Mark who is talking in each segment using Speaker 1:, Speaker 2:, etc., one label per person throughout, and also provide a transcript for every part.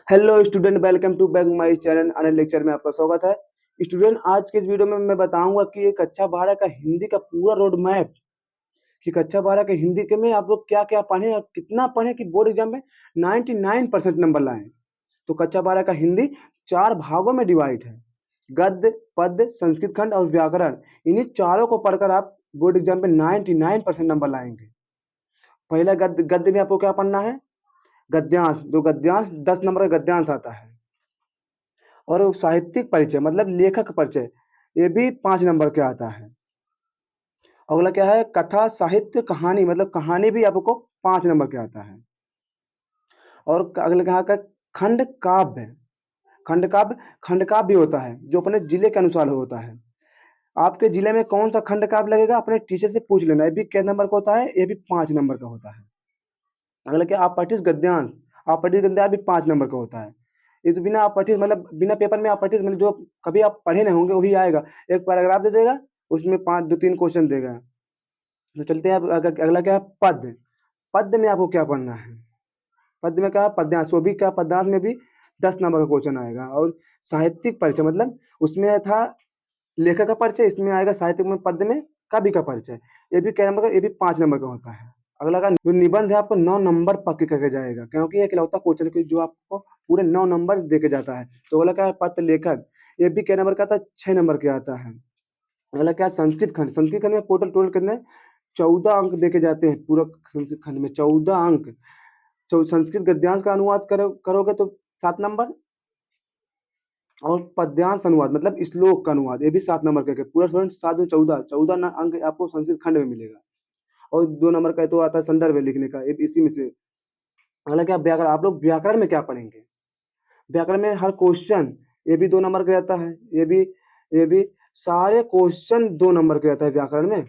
Speaker 1: Hello student, welcome to back my channel. अनल lecture में आपका स्वागत है। स्टूडेंट, आज के इस वीडियो में मैं बताऊंगा कि एक कक्षा 12 का हिंदी का पूरा रोड मैप कि कक्षा 12 के हिंदी के में आप लोग क्या क्या पढ़े और कितना पढ़े कि बोर्ड एग्जाम में 99% नंबर लाए। तो कक्षा 12 का हिंदी 4 भागों में डिवाइड है। गद्य, पद्य, संस्कृत खंड और व्याकरण। इन्हीं चारों को पढ़कर आप बोर्ड एग्जाम में 99% नंबर लाएंगे। पहला गद्य में आपको क्या पढ़ना है? गद्यांश। जो गद्यांश 10 नंबर का गद्यांश आता है। और साहित्यिक परिचय मतलब लेखक परिचय, ये भी 5 नंबर के आता है। अगला क्या है? कथा, साहित्य, कहानी मतलब कहानी भी आपको 5 नंबर के आता है। और अगला क्या है? खंड काव्य। खंड काव्य होता है जो अपने जिले के अनुसार होता है। आपके जिले में कौन सा खंड काव्य लगेगा, अपने टीचर से पूछ लेना। ये भी कितने नंबर का होता है? ये भी 5 नंबर का होता है। अगला क्या? आपठित गद्यांश। आपठित गद्यांश भी 5 नंबर का होता है। ये तो बिना आपठित मतलब बिना पेपर में आपठित मतलब जो कभी आप पढ़े नहीं होंगे वही आएगा। एक पैराग्राफ दे देगा, उसमें 5 2 3 क्वेश्चन देगा। तो चलते हैं अब अगला क्या है? पद्य। पद्य में आपको क्या पढ़ना है? पद्य में क्या है? पद्यांश। वो भी क्या? पद्यांश में भी 10 नंबर का क्वेश्चन आएगा। और साहित्यिक परिचय मतलब उसमें था लेखक का परिचय, इसमें आएगा साहित्यिक में पद्य में कवि का परिचय। ये भी क्या नंबर का? ये भी 5 नंबर का होता है। अगला का जो निबंध है आपको 9 नंबर पक्के करके जाएगा, क्योंकि ये इकलौता क्वेश्चन है जो आपको पूरे 9 नंबर देके जाता है। तो अगला क्या है? पत्र लेखक। ये भी क्या नंबर का आता है? 6 नंबर के आता है। अगला क्या है? संस्कृत खंड। संस्कृत खंड में टोटल कितने? 14 अंक देके जाते हैं। पूरा संस्कृत खंड में 14 अंक। तो संस्कृत गद्यांश का अनुवाद करोगे तो 7 नंबर। और पद्यांश अनुवाद मतलब श्लोक का अनुवाद, ये भी 7 नंबर का पूरा। स्टूडेंट 7 और 14 अंक आपको संस्कृत खंड में मिलेगा। और 2 नंबर का तो आता है संदर्भ लिखने का, ये इसी में से। अगला क्या? व्याकरण। आप लोग व्याकरण में क्या पढ़ेंगे? व्याकरण में हर क्वेश्चन, ये भी 2 नंबर का रहता है। ये भी सारे क्वेश्चन 2 नंबर के रहता है व्याकरण में।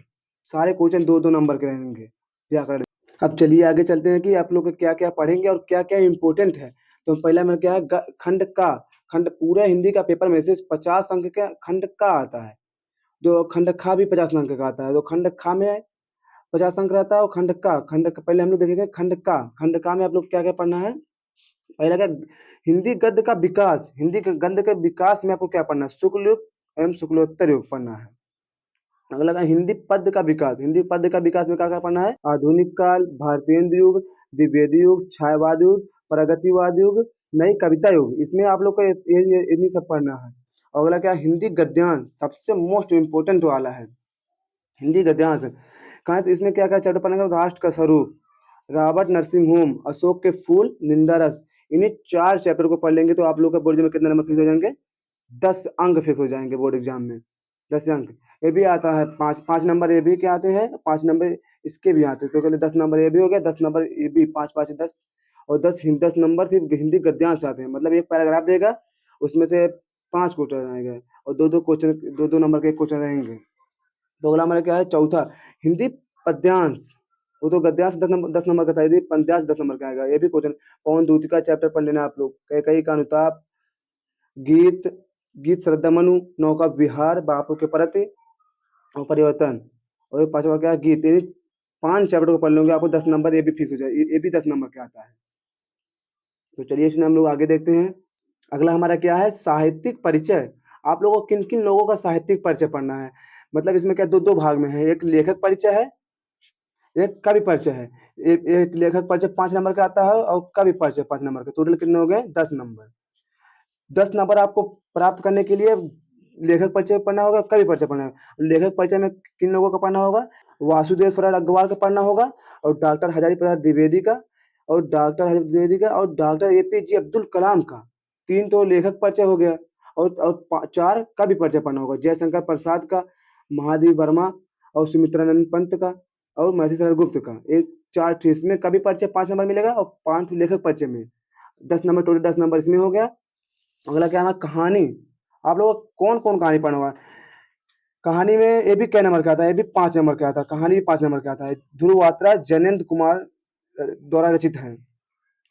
Speaker 1: सारे क्वेश्चन 2 2 नंबर के रहेंगे व्याकरण में। अब चलिए आगे चलते हैं कि आप लोग क्या क्या पढ़ेंगे और क्या क्या इंपॉर्टेंट है। तो पहला में क्या है? खंड का। खंड पूरा हिंदी का पेपर में से 50 अंक का खंड का आता है। जो खंड खा भी 50 अंक का आता है। तो खंड खा में 50 अंक रहता है। और खंड का पहले हम लोग देखेंगे। खंड का में आप लोग क्या क्या पढ़ना है? पहला क्या? हिंदी गद्य का विकास। हिंदी के गद्य के विकास में आपको क्या पढ़ना है? शुक्ल युग एवं शुक्लोत्तर युग पढ़ना है। अगला का हिंदी पद्य का विकास। हिंदी पद्य का विकास में क्या क्या पढ़ना है? आधुनिक काल, भारतेंद्र युग, द्विवेदी युग, छायावाद युग, प्रगतिवाद युग, नई कविता युग। इसमें आप लोग को इन्हीं सब पढ़ना है। और अगला क्या? हिंदी गद्यांश सबसे मोस्ट इम्पोर्टेंट वाला है। हिंदी गद्यांश कहाँ? तो इसमें क्या क्या चैप्टर पढ़ेंगे? राष्ट्र का स्वरूप, रॉबर्ट नरसिंह होम, अशोक के फूल, निंदा रस। इन्हीं 4 चैप्टर को पढ़ लेंगे तो आप लोग का बोर्ड में कितने नंबर फिक्स हो जाएंगे? 10 अंक फिक्स हो जाएंगे बोर्ड एग्जाम में। 10 अंक। ये भी आता है 5 5 नंबर। ये भी क्या आते हैं? 5 नंबर इसके भी आते हैं। तो पहले 10 नंबर ये भी हो गया, 10 नंबर ये भी। 5 5 10। और 10 10 नंबर सिर्फ हिंदी गद्यांश आते हैं। मतलब एक पैराग्राफ देगा, उसमें से 5 क्वेश्चन आएंगे और 2 2 क्वेश्चन, 2 2 नंबर के क्वेश्चन रहेंगे। तो अगला हमारा क्या है? चौथा हिंदी पद्यांश। वो तो गद्यांश 10 नंबर का था, यदि पद्यांश 10 नंबर का आएगा। ये भी क्वेश्चन। पवन दूती का चैप्टर पढ़ लेना आप लोग। कैकई का अनुताप, गीत, गीत श्रद्धामनु, नौका विहार, बापू के प्रति और परिवर्तन। और 5वां क्या है? गीत। यानी 5 चैप्टर को पढ़ लेंगे, आपको 10 नंबर ये भी फिक्स हो जाए। ये भी 10 नंबर का आता है। तो चलिए इसमें हम लोग आगे देखते हैं। अगला हमारा क्या है? साहित्यिक परिचय। आप लोगों को किन किन लोगों का साहित्यिक परिचय पढ़ना है? मतलब इसमें क्या दो दो भाग में है। एक लेखक परिचय है, एक कवि परिचय है। एक लेखक परिचय 5 नंबर का आता है और कवि परिचय 5 नंबर का। टोटल कितने हो गए? 10 नंबर। 10 नंबर आपको प्राप्त करने के लिए लेखक परिचय पढ़ना होगा, कवि परिचय पढ़ना होगा। लेखक परिचय में किन लोगों का पढ़ना होगा? वासुदेव स्वराज अग्रवाल का पढ़ना होगा, और डॉक्टर हजारी प्रसाद द्विवेदी का, और डॉक्टर हजारी द्विवेदी का, और डॉक्टर एपीजे अब्दुल कलाम का। 3 तो लेखक परिचय हो गया। और 4 कवि परिचय पढ़ना होगा। जयशंकर प्रसाद का, महादेवी वर्मा, और सुमित्रानंद पंत का, और महर्षि शरण गुप्त का। एक 4 इसमें कवि परिचय 5 नंबर मिलेगा, और 5 लेखक परिचय में 10 नंबर। टोटल 10 नंबर इसमें हो गया। अगला क्या है? कहानी। आप लोग कौन कौन कहानी पढ़ा हुआ है? कहानी में ये भी कै नंबर का आता है? ये भी 5 नंबर का आता है। कहानी भी 5 नंबर का आता है। ध्रुव यात्रा जैनेन्द्र कुमार द्वारा रचित है।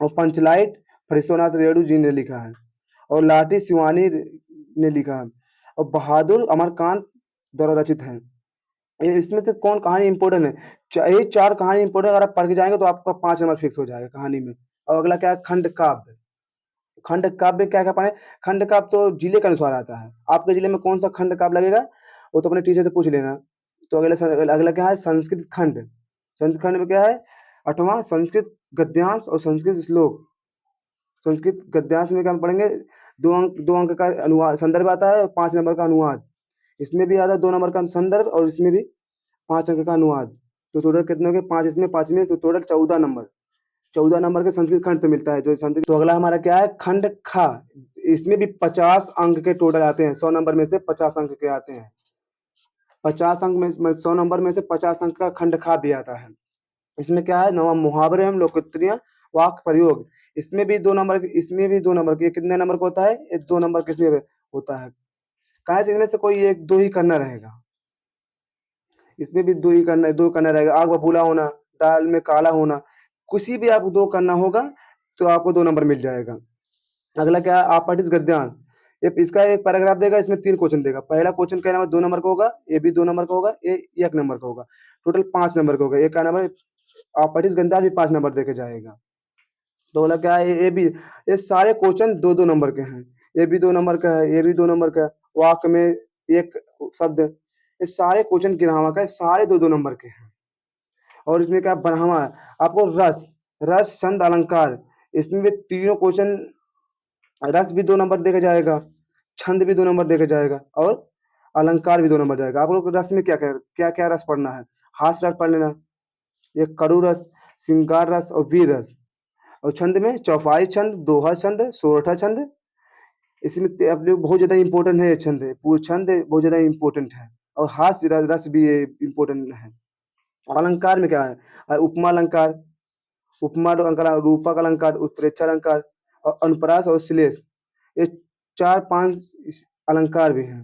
Speaker 1: और पंचलाइट फरिश्वरनाथ रेणु जी ने लिखा है। और लाठी शिवानी ने लिखा है। और बहादुर अमरकांत द्वारा रचित है। इसमें से कौन कहानी इंपॉर्टेंट है? ये 4 कहानी इंपॉर्टेंट। अगर आप पढ़ के जाएंगे तो आपका 5 नंबर फिक्स हो जाएगा कहानी में। और अगला क्या है? खंड काव्य। खंड काव्य में क्या-क्या पढ़े? खंड काव्य तो जिले के अनुसार आता है। आपके जिले में कौन-सा खंड काव्य लगेगा, वो तो अपने टीचर से पूछ लेना। तो अगला क्या है? संस्कृत खंड। संस्कृत खंड में क्या है? 8वां संस्कृत गद्यांश और संस्कृत श्लोक। संस्कृत गद्यांश में क्या हम पढ़ेंगे? 2 अंक का अनुवाद संदर्भ आता है और 5 नंबर का अनुवाद। इसमें भी आता है 2 नंबर का संदर्भ और इसमें भी 5 अंक का अनुवाद। तो टोटल कितने हो गए? 5 इसमें, 5 में, तो टोटल 14 नंबर। 14 नंबर के संस्कृत खंड से मिलता है जो संस्कृत। तो अगला हमारा क्या है? खंड खा। इसमें भी 50 अंक के टोटल आते हैं। 100 नंबर में से 50 अंक के आते हैं। 50 अंक में 100 नंबर में से 50 अंक का खंड खा भी आता है। इसमें क्या है? नवा मुहावरे एवं लोकोक्तियाँ, वाक्य प्रयोग। इसमें भी 2 नंबर के। ये कितने नंबर का होता है? ये 2 नंबर के इसमें होता है। कहाँ से इनमें से कोई 1-2 ही करना रहेगा। इसमें भी 2 करना रहेगा। आग बबूला होना, दाल में काला होना, किसी भी आपको 2 करना होगा तो आपको 2 नंबर मिल जाएगा। अगला क्या है? आपठित गद्यांश। ये इसका एक पैराग्राफ देगा, इसमें 3 क्वेश्चन देगा। पहला क्वेश्चन क्या नंबर? 2 नंबर का होगा, ये भी 2 नंबर का होगा, ये 1 नंबर का होगा। टोटल 5 नंबर का होगा। ये क्या नंबर? आपठित गद्यांश भी 5 नंबर देके जाएगा। तो बोला क्या है? ये सारे क्वेश्चन 2-2 नंबर के हैं। ये भी 2 नंबर का है, ये भी 2 नंबर का है। वाक्य में एक शब्द, ये सारे क्वेश्चन गिरावा का है, सारे 2-2 नंबर के हैं। और इसमें क्या बढ़ावा है? आपको रस, छंद, अलंकार, इसमें भी तीनों क्वेश्चन। रस भी 2 नंबर देके जाएगा, छंद भी 2 नंबर देके जाएगा और अलंकार भी 2 नंबर जाएगा। आप लोग रस में क्या-क्या रस पढ़ना है? हास्य रस पढ़ लेना, ये कड़ू रस, श्रृंगार रस और वीर रस। और छंद में चौपाई छंद, दोहा छंद, सोरठा छंद। इसमें आप लोग बहुत ज़्यादा इम्पोर्टेंट है ये छंद, पूर्ण छंद बहुत ज़्यादा इम्पोर्टेंट है। और हास्य रस भी ये इम्पोर्टेंट है। अलंकार में क्या है? उपमा अलंकार, उपमा अलंकार, रूपक अलंकार, उत्प्रेक्षा अलंकार और अनुप्रास और श्लेष। ये 4-5 अलंकार भी हैं।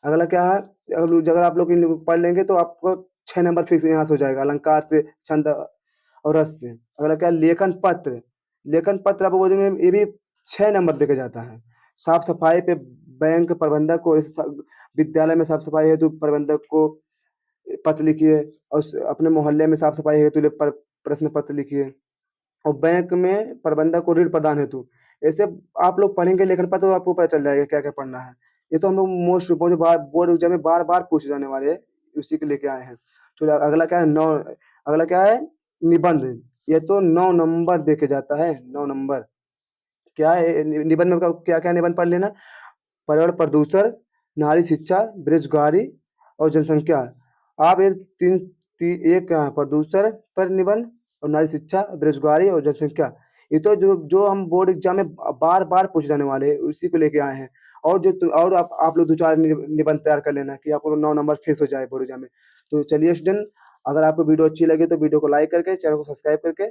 Speaker 1: अगला क्या है? अगर आप लोग इन पढ़ लेंगे तो आपको 6 नंबर फिक्स यहाँ से हो जाएगा, अलंकार से, छंद और रस से। अगला क्या है? लेखन पत्र। लेखन पत्र आपको बोलेंगे, ये भी 6 नंबर देके जाता है। साफ सफाई पे बैंक प्रबंधक को, विद्यालय में साफ सफाई हेतु प्रबंधक को पत्र लिखिए और अपने मोहल्ले में साफ सफाई हेतु प्रश्न पत्र लिखिए। और बैंक में प्रबंधक को ऋण प्रदान हेतु। ऐसे आप लोग पढ़ेंगे लेखन पत्र तो आपको पता चल जाएगा क्या-क्या पढ़ना है। ये तो हम लोग मोस्ट बोर्ड बोर्ड एग्जाम में बार-बार पूछे जाने वाले हैं, उसी को लेके आए हैं। तो अगला क्या है? निबंध। ये तो 9 नंबर देके जाता है, 9 नंबर। क्या है निबंध में? क्या-क्या निबंध पढ़ लेना? पर्यावरण प्रदूषण, नारी शिक्षा, बेरोजगारी और जनसंख्या। आप ये तीन एक प्रदूषण पर निबंध और नारी शिक्षा, बेरोजगारी और जनसंख्या। ये तो जो जो हम बोर्ड एग्जाम में बार बार पूछे जाने वाले हैं उसी को लेके आए हैं। और और आप लोग 2-4 निबंध तैयार कर लेना कि आपको 9 नंबर फिक्स हो जाए बोर्ड एग्जाम में। तो चलिए स्टूडेंट, अगर आपको वीडियो अच्छी लगी तो वीडियो को लाइक करके, चैनल को सब्सक्राइब करके